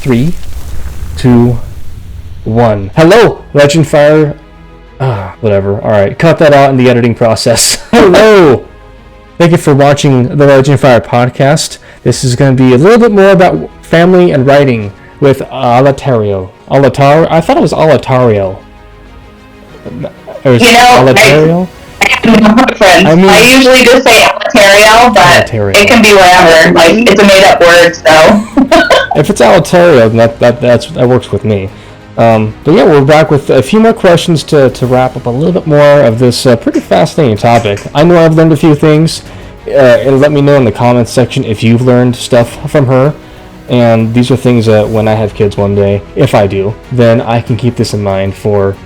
3, 2, 1. Hello, LegendFire. Whatever. Alright, cut that out in the editing process. Hello! Thank you for watching the LegendFire Podcast. This is going to be a little bit more about family and writing with Alatariel. I thought it was Alatariel. Alatariel? I usually just say Alatariel, but it can be whatever. Like, it's a made-up word, so. If it's Alatariel, that works with me. But yeah, we're back with a few more questions to wrap up a little bit more of this pretty fascinating topic. I know I've learned a few things, and let me know in the comments section if you've learned stuff from her. And these are things that when I have kids one day, if I do, then I can keep this in mind for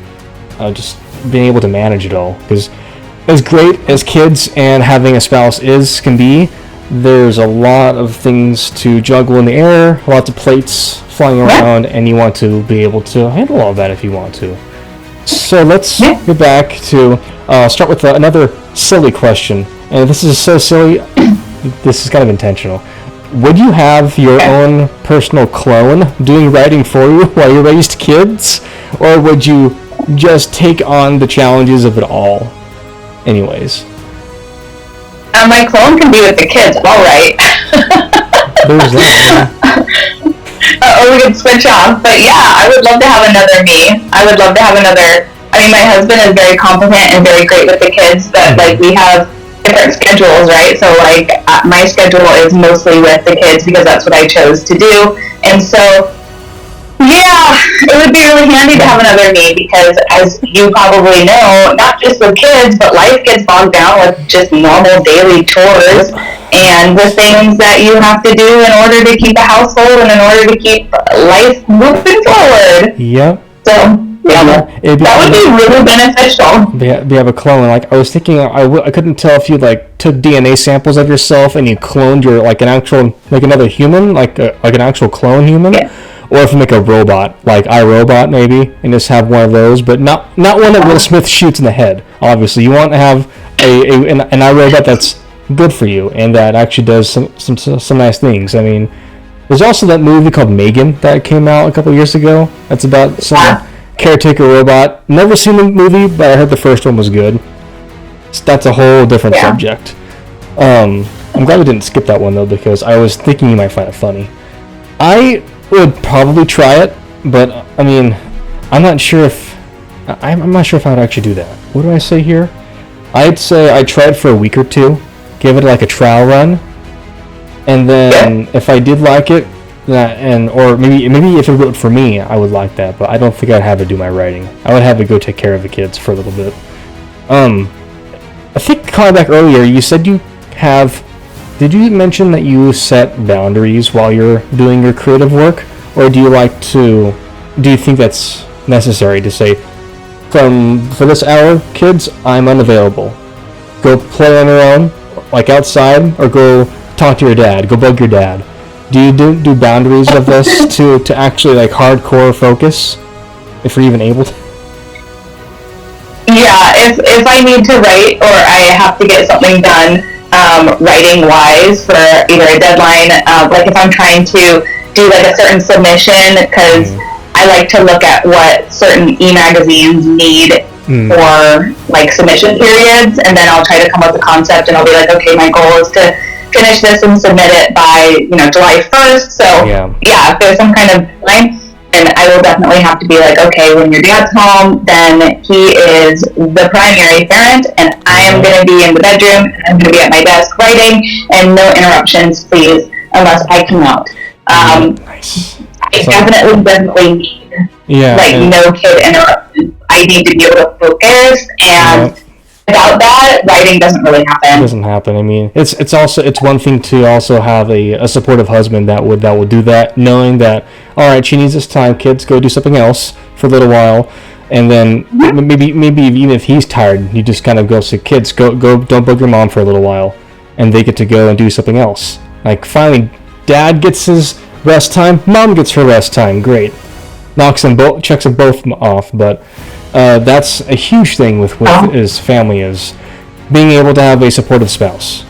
just being able to manage it all. Because as great as kids and having a spouse can be, there's a lot of things to juggle in the air, lots of plates flying around, and you want to be able to handle all that if you want to. So let's get back to start with another silly question. And this is so silly, this is kind of intentional. Would you have your own personal clone doing writing for you while you raised kids? Or would you just take on the challenges of it all? Anyways. My clone can be with the kids, all right. There's that. Or we could switch off. But yeah, I would love to have another me. I would love to have another. I mean, my husband is very competent and very great with the kids, but like we have different schedules, right? So like my schedule is mostly with the kids because that's what I chose to do. And so, yeah, it would be really handy to have another me because, as you probably know, not just with kids, but life gets bogged down with just normal daily chores and the things that you have to do in order to keep a household and in order to keep life moving forward. Yep. So, yeah, that would be really beneficial. They have a clone. Like I was thinking, I couldn't tell if you like took DNA samples of yourself and you cloned your another human, like an actual clone human. Yeah. Or if you make a robot, like iRobot maybe, and just have one of those, but not one that Will Smith shoots in the head. Obviously, you want to have an iRobot that's good for you and that actually does some nice things. I mean, there's also that movie called Megan that came out a couple years ago. That's about some caretaker robot. Never seen the movie, but I heard the first one was good. So that's a whole different subject. I'm glad we didn't skip that one though, because I was thinking you might find it funny. I would probably try it, but I mean, I'm not sure if I would actually do that. What do I say here? I'd say I'd try it for a week or two, give it like a trial run, and then if I did like it, or maybe if it wrote for me, I would like that. But I don't think I'd have it do my writing. I would have it go take care of the kids for a little bit. I think calling back earlier, you said you have. Did you mention that you set boundaries while you're doing your creative work, or do you think that's necessary to say, for this hour, kids, I'm unavailable. Go play on your own, like outside, or go talk to your dad, go bug your dad. Do you do boundaries of this to actually like hardcore focus, if you're even able to? Yeah, if I need to write or I have to get something done, writing wise for either a deadline, like if I'm trying to do like a certain submission, because I like to look at what certain e-magazines need for like submission periods, and then I'll try to come up with a concept, and I'll be like, okay, my goal is to finish this and submit it by July 1st. So if there's some kind of deadline, then I will definitely have to be like, okay, when your dad's home, then he is the primary parent, and I am going to be in the bedroom, and I'm going to be at my desk writing, and no interruptions, please, unless I come out. Nice. I definitely need no kid interruptions. I need to be able to focus, and without that, writing doesn't really happen. It doesn't happen. I mean, it's one thing to also have a supportive husband that will do that, knowing that, all right, she needs this time, kids, go do something else for a little while, and then maybe even if he's tired, you just kind of go say, kids, go, don't bug your mom for a little while, and they get to go and do something else. Like finally, dad gets his rest time, mom gets her rest time. Great, checks them both off, but. That's a huge thing with his family, is being able to have a supportive spouse,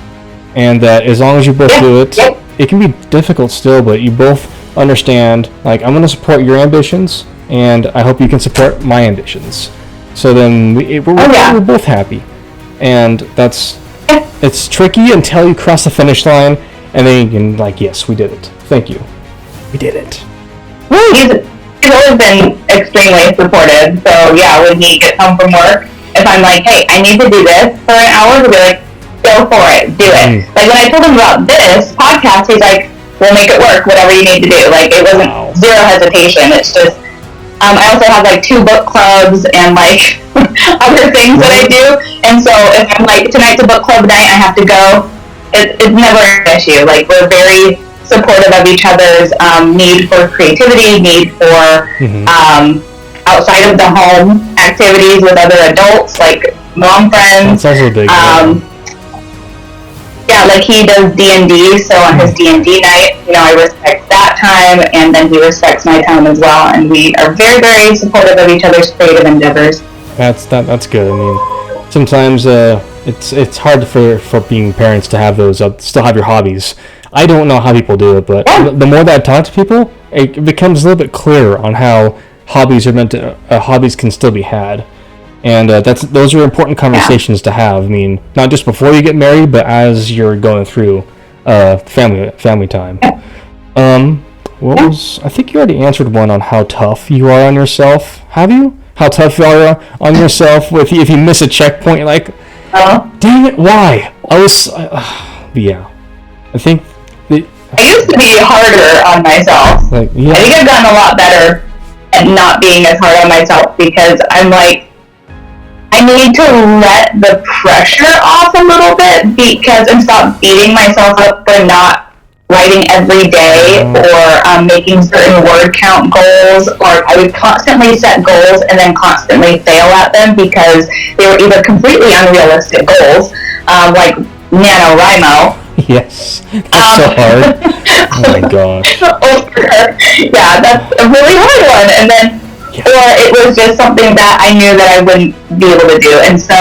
and that as long as you both do it, it can be difficult still, but you both understand, like, I'm going to support your ambitions, and I hope you can support my ambitions. So then we're both happy. And it's tricky until you cross the finish line, and then you can, like, yes, we did it. Thank you. We did it. He's always been extremely supportive. So, yeah, when he gets home from work, if I'm like, hey, I need to do this for an hour, he'll be like, go for it, do it. Like, when I told him about this podcast, he's like, we'll make it work, whatever you need to do. Like, it wasn't zero hesitation. It's just, I also have, like, 2 book clubs and, like, other things that I do. And so if I'm like, tonight's a book club night, I have to go, it's never an issue. Like, we're very supportive of each other's need for creativity, need for outside of the home activities with other adults, like mom friends. That's also big. Yeah, like he does D&D, so on his D&D night, you know, I respect that time, and then he respects my time as well, and we are very, very supportive of each other's creative endeavors. That's good. I mean, sometimes it's hard for being parents to have those, still have your hobbies. I don't know how people do it, but the more that I talk to people, it becomes a little bit clearer on how hobbies can still be had. And those are important conversations to have. I mean, not just before you get married, but as you're going through family time. I think you already answered one on how tough you are on yourself. Have you? How tough you are on yourself if you miss a checkpoint, you're like, dang it, why? Yeah. I think I used to be harder on myself. I think I've gotten a lot better at not being as hard on myself, because I'm like, I need to let the pressure off a little bit, and stop beating myself up for not writing every day or making certain word count goals, or I would constantly set goals and then constantly fail at them because they were either completely unrealistic goals, like NaNoWriMo. Yes, that's so hard. Oh my gosh. Yeah, that's a really hard one. And then, or it was just something that I knew that I wouldn't be able to do. And so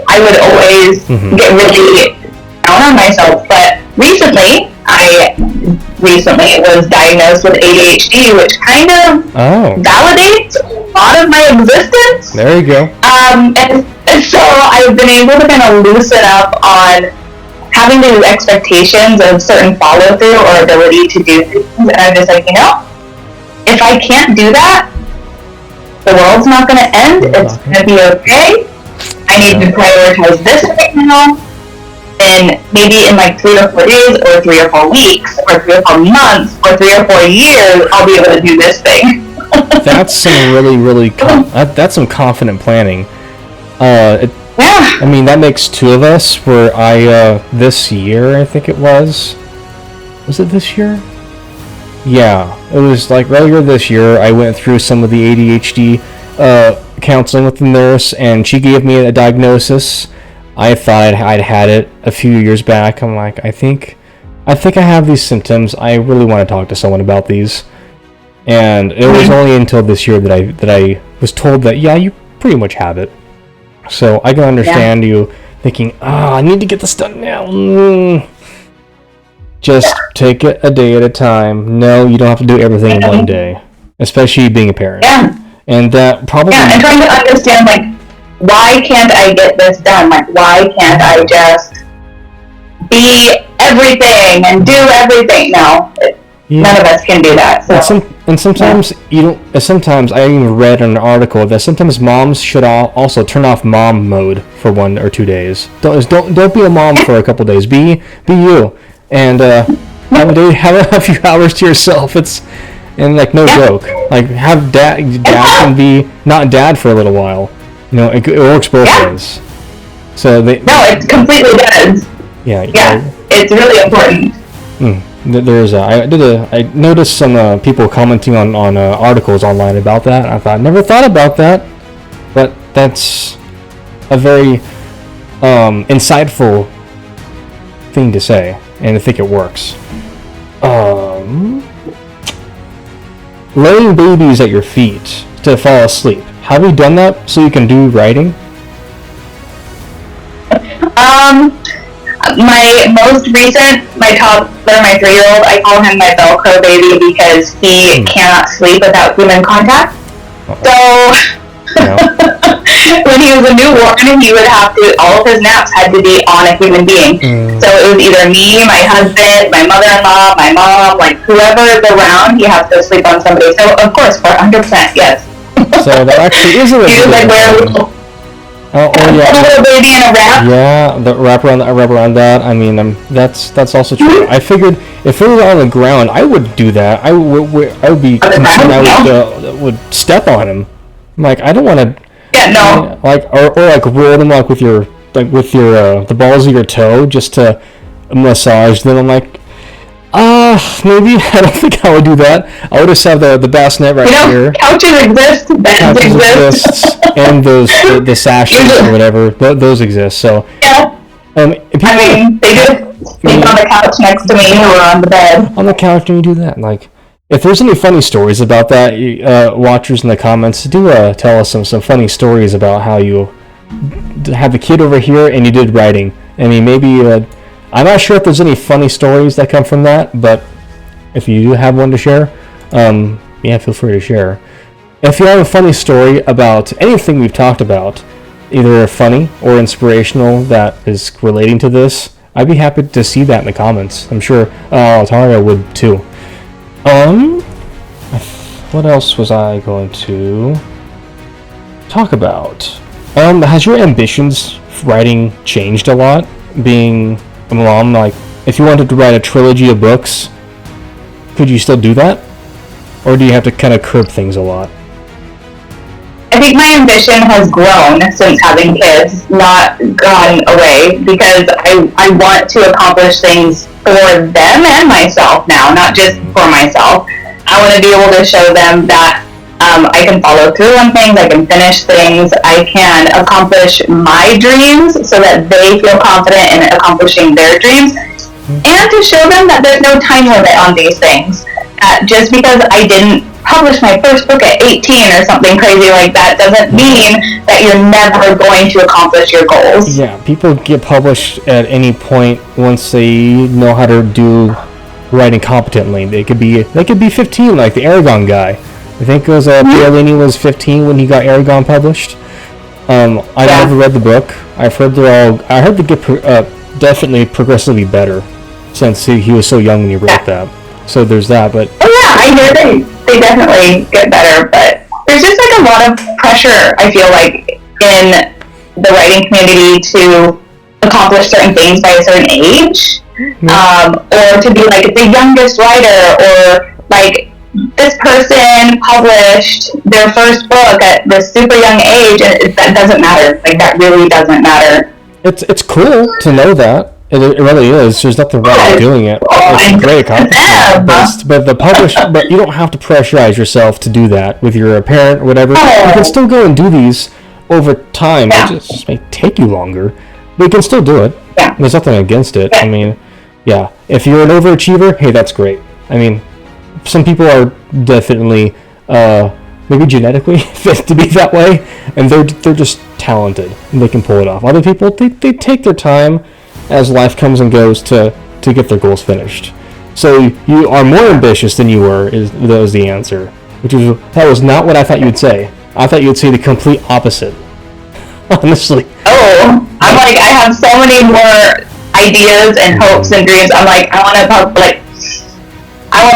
I would always get really down on myself. But recently was diagnosed with ADHD, which kind of validates a lot of my existence. There you go. And so I've been able to kind of loosen up on having to do expectations of certain follow-through or ability to do things. And I'm just like, if I can't do that, the world's not going to end. It's going to be okay. I need to prioritize this right now. And maybe in like 3 or 4 days, or 3 or 4 weeks, or 3 or 4 months, or 3 or 4 years, I'll be able to do this thing. That's some really that's some confident planning. I mean, that makes 2 of us, where this year, I think it was it this year? Yeah, it was like earlier this year, I went through some of the ADHD counseling with the nurse, and she gave me a diagnosis. I thought I'd had it a few years back. I'm like, I think I have these symptoms. I really want to talk to someone about these. And it was only until this year that I was told that, yeah, you pretty much have it. So I can understand you thinking, I need to get this done now. Just take it a day at a time. No, you don't have to do everything in one day, especially being a parent. Yeah. And that probably... Yeah, and trying to understand, like, why can't I get this done? Like, why can't I just be everything and do everything? No, none of us can do that. So. And sometimes you don't. Sometimes I even read an article that sometimes moms should also turn off mom mode for 1 or 2 days. Don't be a mom for a couple days. Be you, and have a few hours to yourself. And like no joke. Like have dad can be not dad for a little while. It works both ways. So it completely does. Yeah. It's really important. I noticed some people commenting on articles online about that. I thought, never thought about that, but that's a very insightful thing to say, and I think it works. Laying babies at your feet to fall asleep. Have you done that so you can do writing? My most recent, my toddler, my 3-year-old, I call him my Velcro baby because he cannot sleep without human contact. So when he was a newborn, he would have to, all of his naps had to be on a human being. So it was either me, my husband, my mother-in-law, my mom, like whoever is around, he has to sleep on somebody. So of course, 100%, yes. So that actually is a he was like, wear a little, a little baby in a wrap. Yeah, the wrap around that. I mean, that's also true. I figured if it was on the ground, I would do that. I would be concerned. I would step on him. I'm like, I don't want to. Yeah, no. Like or like roll them like with your the balls of your toe just to massage them. I'm like, maybe I don't think I would do that. I would just have the bassinet right here. Couches exist, beds exist, and those the sashes or whatever. Those exist. So yeah. I mean, they just sleep on the couch next to me or on the bed. On the couch, and you do that. Like, if there's any funny stories about that, watchers in the comments, do tell us some funny stories about how you have the kid over here and you did writing. I mean, maybe I'm not sure if there's any funny stories that come from that, but if you do have one to share, feel free to share. If you have a funny story about anything we've talked about, either funny or inspirational that is relating to this, I'd be happy to see that in the comments. I'm sure Alatariel would too. What else was I going to talk about? Has your ambitions for writing changed a lot? Being a mom, like, if you wanted to write a trilogy of books, could you still do that? Or do you have to kind of curb things a lot? I think my ambition has grown since having kids, not gone away, because I want to accomplish things for them and myself now, not just for myself. I want to be able to show them that I can follow through on things, I can finish things, I can accomplish my dreams so that they feel confident in accomplishing their dreams, and to show them that there's no time limit on these things. Just because I didn't publish my first book at 18 or something crazy like that doesn't mean that you're never going to accomplish your goals. Yeah, people get published at any point once they know how to do writing competently. They could be 15, like the Eragon guy. I think it was Paolini was 15 when he got Eragon published. I never read the book. I heard they get definitely progressively better since he was so young when he wrote that. So there's that, but I hear they definitely get better, but there's just like a lot of pressure, I feel like, in the writing community to accomplish certain things by a certain age, or to be like the youngest writer, or like this person published their first book at this super young age, and that doesn't matter. Like, that really doesn't matter. It's cool to know that. It really is. There's nothing wrong with doing it. It's a great accomplishment. But you don't have to pressurize yourself to do that with your parent or whatever. You can still go and do these over time. It just may take you longer, but you can still do it. There's nothing against it. I mean, if you're an overachiever, hey, that's great. I mean, some people are definitely maybe genetically fit to be that way, and they're just talented and they can pull it off. Other people, they take their time as life comes and goes to get their goals finished. So you are more ambitious than you were, that was the answer. That was not what I thought you'd say. I thought you'd say the complete opposite. Honestly. I'm like, I have so many more ideas and hopes and dreams. I'm like, I want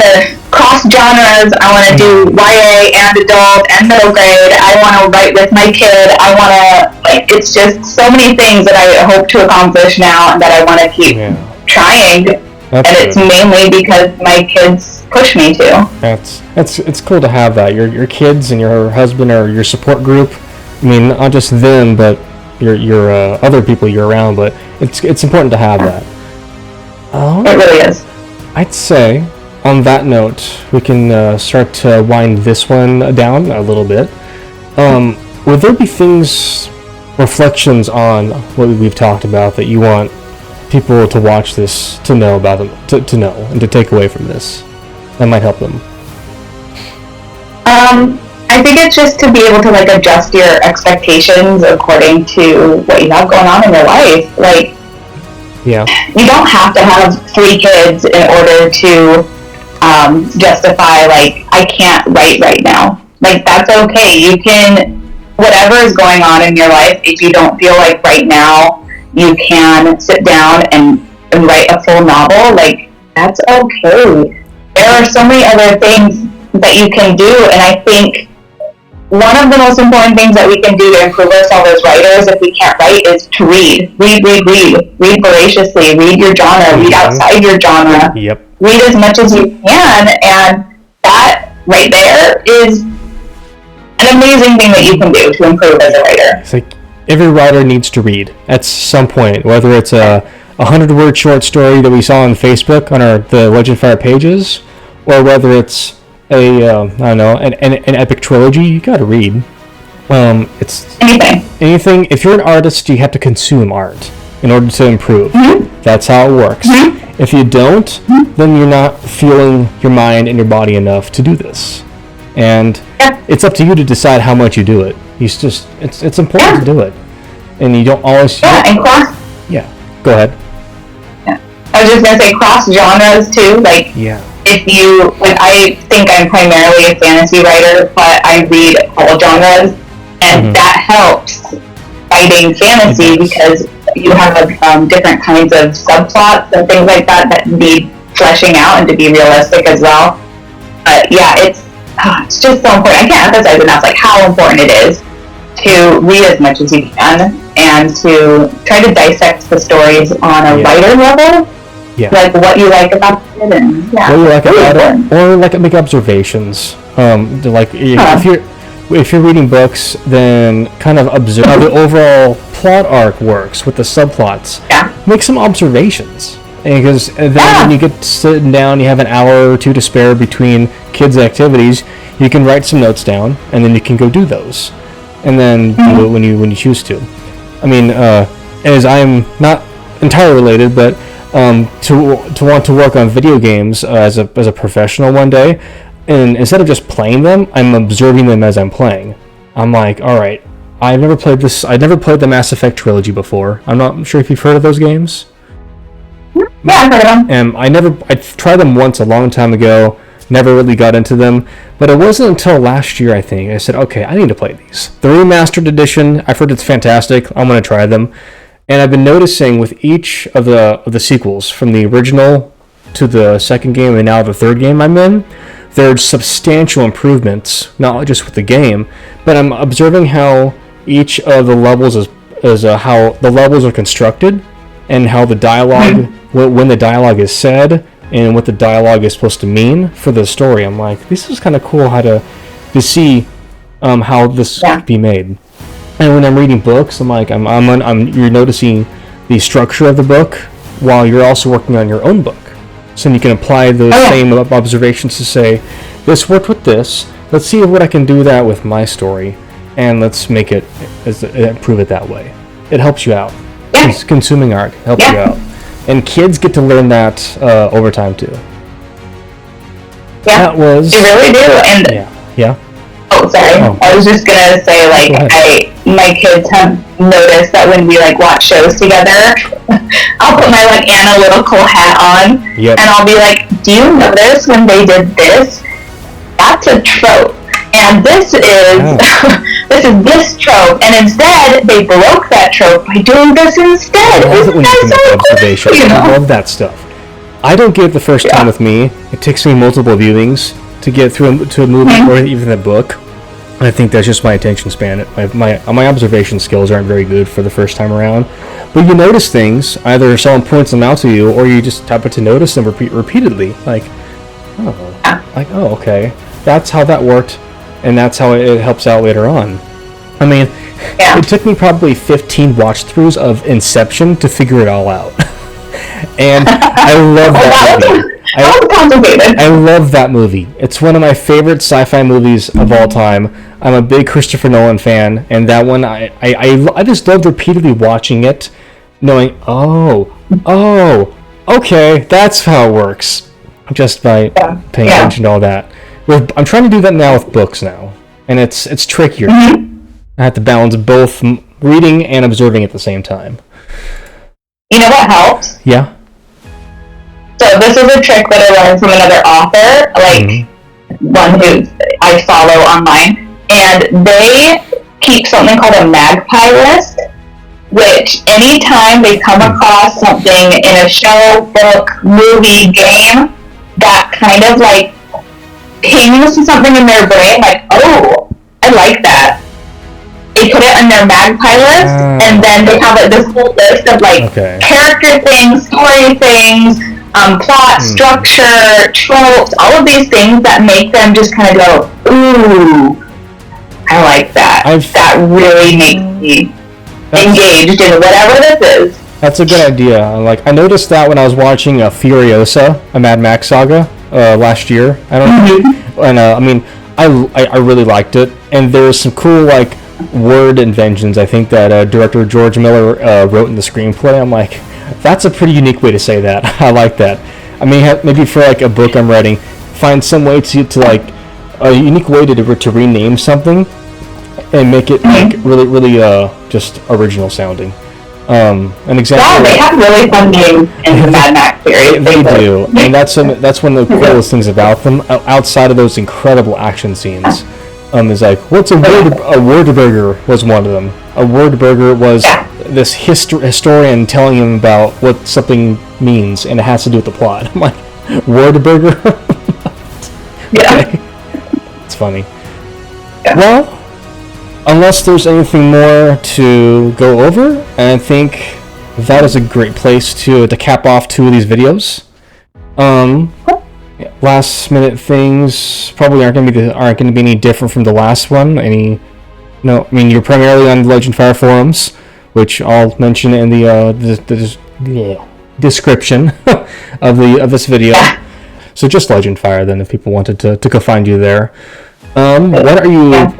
to cross genres. I want to do YA and adult and middle grade. I want to write with my kid. I want to, like, it's just so many things that I hope to accomplish now and that I want to keep trying. And it's mainly because my kids push me to. It's cool to have that. Your kids and your husband or your support group. I mean, not just them, but your other people you're around. But it's important to have that. It really is. I'd say, on that note, we can start to wind this one down a little bit. Would there be reflections on what we've talked about that you want people to watch this to know about them, to know and to take away from this that might help them? I think it's just to be able to, like, adjust your expectations according to what you have going on in your life. Like, Yeah. You don't have to have 3 kids in order to justify, like, I can't write right now. Like, that's okay. You can, whatever is going on in your life, if you don't feel like right now you can sit down and write a full novel, like, that's okay. There are so many other things that you can do, and I think one of the most important things that we can do to improve ourselves as writers, if we can't write, is to read. Read voraciously. Read your genre. Read outside your genre. Yep. Read as much as you can, and that right there is an amazing thing that you can do to improve as a writer. It's like every writer needs to read at some point, whether it's a 100-word short story that we saw on Facebook on the LegendFire pages, or whether it's a I don't know, an epic trilogy. You gotta read. It's anything. If you're an artist, you have to consume art in order to improve. Mm-hmm. That's how it works. Mm-hmm. If you don't, then you're not feeling your mind and your body enough to do this. And it's up to you to decide how much you do it. It's important to do it, and you don't always. And cross. Yeah. Go ahead. Yeah. I was just gonna say cross genres too. Like. Yeah. When I think I'm primarily a fantasy writer, but I read all genres, and that helps writing fantasy because you have different kinds of subplots and things like that that need fleshing out and to be realistic as well. But yeah, it's just so important. I can't emphasize enough like how important it is to read as much as you can and to try to dissect the stories on a writer level. Yeah. Like what you like about it, and what you like about it, or like make observations. If you're reading books, then kind of observe how the overall plot arc works with the subplots. Yeah. Make some observations, because then when you get sitting down, you have an hour or two to spare between kids' activities. You can write some notes down, and then you can go do those, and then do it when you choose to. I mean, as I'm not entirely related, but. To want to work on video games as a professional one day, and instead of just playing them, I'm observing them as I'm playing. I'm like, all right, I've never played this. I've never played the Mass Effect trilogy before. I'm not sure if you've heard of those games. Yeah, I've heard of them. I tried them once a long time ago. Never really got into them, but it wasn't until last year, I think, I said, okay, I need to play these. The remastered edition, I've heard it's fantastic. I'm going to try them. And I've been noticing with each of the sequels, from the original to the second game and now the third game I'm in, there's substantial improvements, not just with the game, but I'm observing how each of the levels is how the levels are constructed, and how the dialogue, when the dialogue is said, and what the dialogue is supposed to mean for the story. I'm like, this is kind of cool how to see how this could be made. And when I'm reading books, I'm like, you're noticing the structure of the book while you're also working on your own book. So you can apply those same observations to say, this worked with this. Let's see what I can do that with my story, and let's make it improve it that way. It helps you out. Consuming art helps you out, and kids get to learn that over time too. Yeah, they really do. And yeah. Oh, sorry. I was just gonna say, like, my kids have noticed that when we watch shows together, I'll put my Anna Little Cole hat on, and I'll be like, "Do you notice when they did this? That's a trope, and this is this trope, and instead they broke that trope by doing this instead." I love it when you can make observations. I love that stuff. I don't get it the first time with me. It takes me multiple viewings to get through to a movie or even a book. I think that's just my attention span. My observation skills aren't very good for the first time around. But you notice things, either someone points them out to you, or you just happen to notice them repeatedly. Like, okay, that's how that worked, and that's how it helps out later on. I mean, it took me probably 15 watch-throughs of Inception to figure it all out. And I love that movie. I love that movie. It's one of my favorite sci-fi movies of all time. I'm a big Christopher Nolan fan, and that one I just loved repeatedly watching it, knowing, okay, that's how it works, just by paying attention to all that. I'm trying to do that now with books now, and it's trickier. I have to balance both reading and observing at the same time. You know what helps? Yeah. So this is a trick that I learned from another author, like one who I follow online, and they keep something called a Magpie List, which anytime they come across something in a show, book, movie, game that kind of like pings something in their brain, like, oh, I like that. They put it on their Magpie List, and then they have like this whole list of like character things, story things, plot, structure, tropes, all of these things that make them just kind of go, ooh, I like that. That really makes me engaged in whatever this is. That's a good idea. Like, I noticed that when I was watching Furiosa, a Mad Max saga, last year. I don't know. And I mean, I really liked it. And there's some cool like word inventions, I think, that director George Miller wrote in the screenplay. I'm like, that's a pretty unique way to say that. I like that. I mean, maybe for like a book I'm writing, find some way to like a unique way to rename something and make it like really just original sounding. An example. Yeah, they have really fun names in the Mad Max series. They do, and that's one of the coolest things about them. Outside of those incredible action scenes, is like, what's a wordburger was one of them. A wordburger was this historian telling him about what something means, and it has to do with the plot. I'm like, wordburger? Yeah. It's funny. Yeah. Well, unless there's anything more to go over, and I think that is a great place to cap off 2 of these videos. Last minute things probably aren't going to be any different from the last one. No, I mean, you're primarily on the LegendFire forums, which I'll mention in the description of this video. So just LegendFire then, if people wanted to go find you there. What are you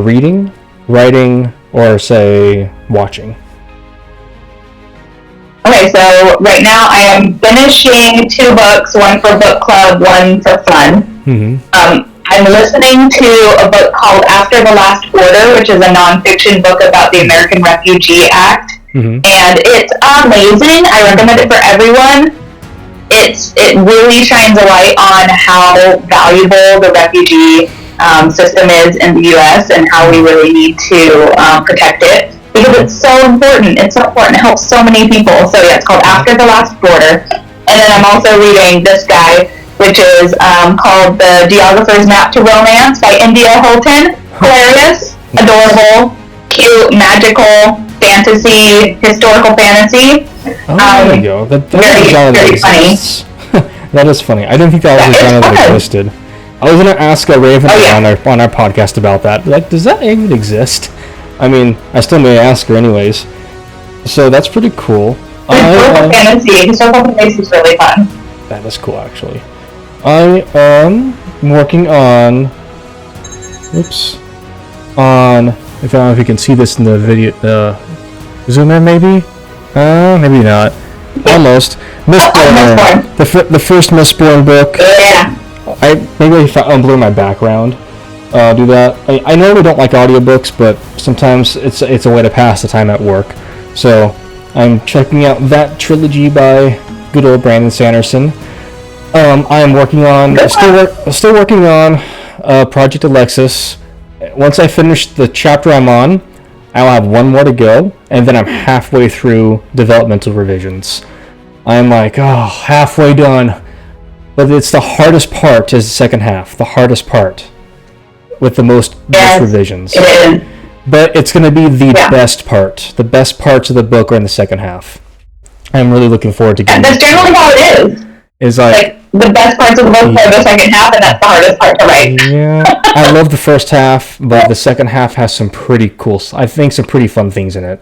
reading, writing, or say watching? Okay, so right now I am finishing 2 books, one for book club, one for fun. I'm listening to a book called After the Last Order, which is a nonfiction book about the American Refugee Act, and it's amazing. I recommend it for everyone. It really shines a light on how valuable the refugee system is in the U.S. and how we really need to protect it, because it's so important. It's so important. It helps so many people. So yeah, it's called After the Last Border. And then I'm also reading this guy, which is called The Geographer's Map to Romance by India Holton. Hilarious, adorable, cute, magical, fantasy, historical fantasy. There you go. Very funny. That is funny. I didn't think that was a genre that existed. I was going to ask Raven on our podcast about that. Like, does that even exist? I mean, I still may ask her anyways. So that's pretty cool. Historical fantasy is really fun. That is cool, actually. I am working on... I don't know if you can see this in the video... zoom in, maybe? Maybe not. Almost. Mistborn. The first Mistborn book. Yeah. Maybe I'll blur my background. Do that. I normally don't like audiobooks, but sometimes it's a way to pass the time at work. So I'm checking out that trilogy by good old Brandon Sanderson. I am working on still working on Project Alexis. Once I finish the chapter I'm on, I'll have 1 more to go, and then I'm halfway through developmental revisions. I'm like, halfway done. But it's the hardest part is the second half. The hardest part. With the most revisions. It is. But it's going to be the best part. The best parts of the book are in the second half. I'm really looking forward to getting that's generally how it is. Is like the best parts of the book are the second half, and that's the hardest part to write. Yeah. I love the first half, but the second half has some pretty cool, I think some pretty fun things in it.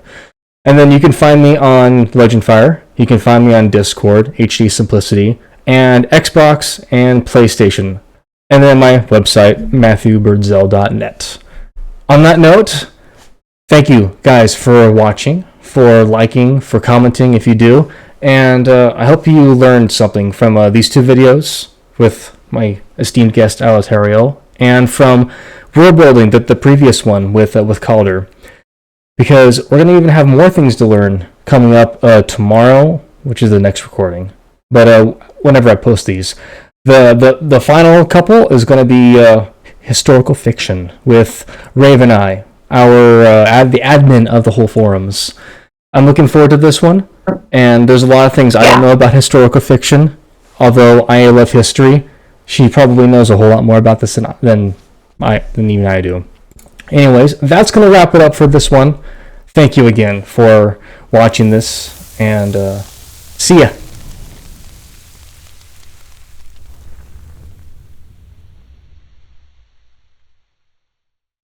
And then you can find me on LegendFire. You can find me on Discord, HD Simplicity, and Xbox and PlayStation. And then my website, MatthewBirdsell.net. On that note, thank you guys for watching, for liking, for commenting if you do. And I hope you learned something from these 2 videos with my esteemed guest Alatariel, and from world building, the previous one with Calder. Because we're going to even have more things to learn coming up tomorrow, which is the next recording. But whenever I post these, the final couple is going to be historical fiction with Raven Eye, the admin of the whole forums. I'm looking forward to this one, and there's a lot of things I don't know about historical fiction. Although I love history, she probably knows a whole lot more about this than even I do. Anyways, that's going to wrap it up for this one. Thank you again for watching this, and see ya.